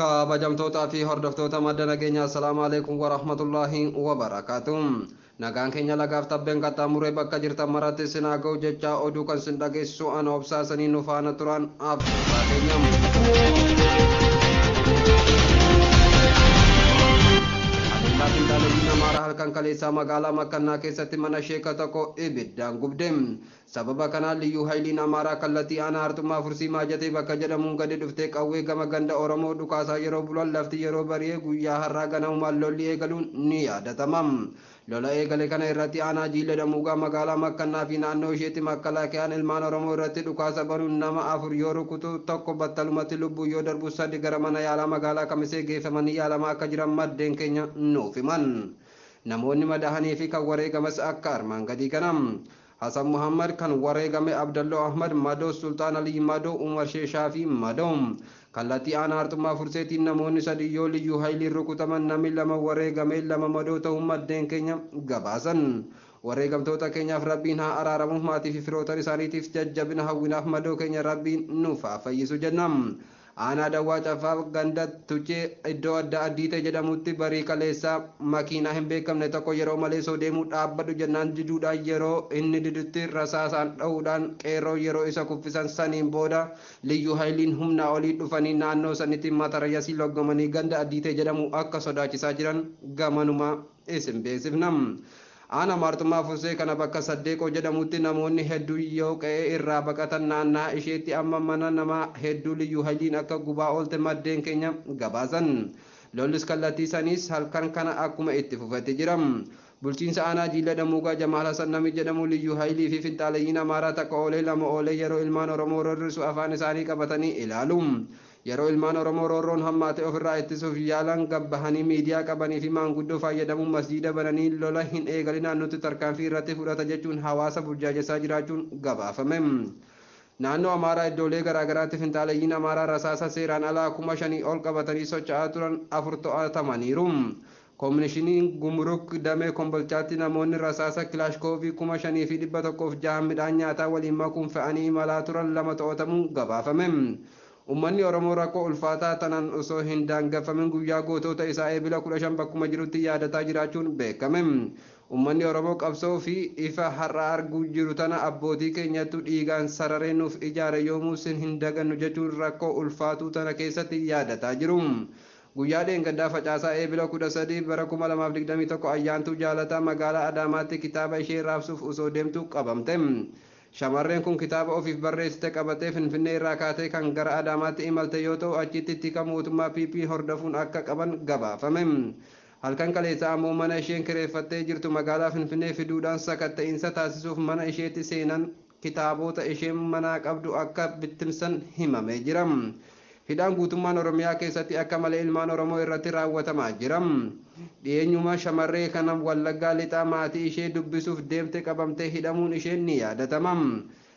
Kabajamtoota fi hordoftoota madda nageenyaa assalaamu alaikum warahmatullaahi wabarakaatuh. Nagaan keenya lagaaf tabbeen qaxxaamuree bakka jirtan maratti isin haa ga'u jechaa oduu kan isin dhageessisu ana obsaasanii nu faana turan afurraa keenya. Finxaaleeyyiin Amaaraa halkan kaleessaa magaalaa Makkannaa keessatti mana sheeka tokko ibiddaan gubde. Sababa kanaan liyyuu hayliin Amaaraa kallattii aanaa Artummaa Fursii Maajatee bakka jedhamuun gadi dhuftee qawwee gama ganda Oromoo dhukaasaa yeroo bulan lafti yeroo bari'ee guyyaa har'aa ganamumaan lolli eegaluun ni yaadatama. Lola eegale kana irratti aanaa Jiillee Damuugaa magaalaa Makkannaa fi naannoo isheetti makkalaakiyaan ilmaan Oromoo irratti dhukaasa banuun nama 4 yoo rukutu tokko battalumatti lubbuu yoo darbu 3 gara mana yaalaa magaalaa Kamisee geeffamanii yaalamaa akka jiran maddeen keenya nuuf himan. Namoonni madahanii fi kan wareegames akka armaan gadii kanam. Hasan Muhammad kan wareegame Abdalloo Ahmad Madoo Sultaan Alii Madoo Umar Sheeshaa fi Madoo. Kallattii aanaa Artummaa Furseetiin namoonni 3 yoo liyyuu hayliin rukutaman namni 2 wareegame 2 madoo ta'uu maddeen keenya gabaasan. Wareegamtoota keenyaaf rabbiin haa araaramu, maatii fi firoota isaaniitiif jajjabina hawwinaaf madoo keenya rabbiin nuuf haa fayyisu jennam. Aanaa Dawwaa Caffaaf ganda Tuchee iddoo adda addiite jedhamutti barii kaleessaa makiinaa hin beekamne tokko yeroo malee soo deemuu dhaabbadhu jennaan diduudhaan yeroo inni didutti rasaasaan dha'uudhaan qeerroo yeroo isa kuffisan saniin booda liyyuu hayliin humnaa olii dhufanii naannoo sanitti matarayyasii loggomanii ganda addiite jedhamu akka sodaachisaa jiran gamanuma isin beeksifnam. Aanaa Artummaa Fursee kana bakka Saddeeqoo jedhamutti namoonni hedduu yoo qe'ee irraa baqatan naannaa isheetti amma mana namaa hedduu liyyuu hayliin akka gubaa oolte maddeen keenya gabaasan. Lollis kallattii saniis halkan kana akkuma itti fufate jiram. Bulchiinsa aanaa Jiillee Damuugaa Jamaal Hasan nami jedhamu liyyuu haylii fi finxaaleeyyiin Amaaraa takka oolee 2 oolee yeroo ilmaan Oromoo rorrisu afaan isaanii qabatanii ilaalu. Yeroo ilmaan Oromoo roorroon hammaate ofirraa ittisuuf yaalan gabbahanii miidiyaa qabanii fi maanguddoo fayyadamuun masjiida bananii lola hin eegalinaan nuti tarkaanfii irratti fudhata jechuun hawaasa burjaajessaa jiraachuun gabaafame. Naannoo Amaaraa iddoolee garaagaraatti finxaaleeyyiin Amaaraa rasaasa seeraan alaa 5,000 ol qabatanii socho'aa turan 4 to'atamaniiru. Koomishiniin Gumruk Damee Kombolchaatti namoonni rasaasa kilaashkoofii 5,106 midhaan nyaataa waliin makuun fe'anii imalaa turan 2 to'atamuun gabaafame. Uummanni Oromoo rakkoo ulfaataa tanaan osoo hin daangeffamin guyyaa gootota isaa eebila 15 bakkuma jirutti yaadataa jiraachuun beekame. Uummanni Oromoo qabsoo fi ifa har'a arguu jiru tana abbootii keenyattu dhiigaan sararee nuuf ijaare yoomuu sin hin dagannu jechuun rakkoo ulfaatuu tana keessatti yaadataa jiru. Guyyaa dheengaddaa facaasaa eebila 13 bara 2021 ayyaantuu jaalataa magaalaa Adaamaatti kitaaba ishee raabsuuf osoo deemtu qabamte. Shamarreen kun kitaaba ofiif barreessite qabatee Finfinnee irraa kaatee kan gara Adaamaatti imalte yoo ta'u achitti tika mootummaa PP hordofuun akka qaban gabaafame. Halkan kaleessaa ammoo mana isheen kireeffattee jirtu magaalaa Finfinnee fiduudhaan sakatta'insa taasisuuf mana isheetti seenan kitaabota isheen manaa qabdu akka bittimsan himamee jira. Hidhaan guutummaan Oromiyaa keessatti akka malee ilmaan Oromoo irratti raawwatamaa jira. Dhiyeenyuma shamarree kana Wallaggaa lixaa maatii ishee dubbisuuf deemte qabamtee hidhamuun ishee ni yaadatama.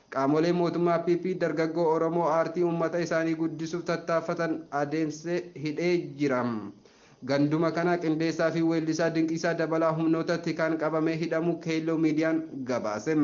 Qaamolee mootummaa PP dargaggoo Oromoo aartii uummata isaanii guddisuuf tattaaffatan adeemsee hidhee jira. Ganduma kana qindeessaa fi weellisaa Dinqiisaa Dabalaa humnootatti kan qabamee hidhamu Keelloo miidiyaan gabaase.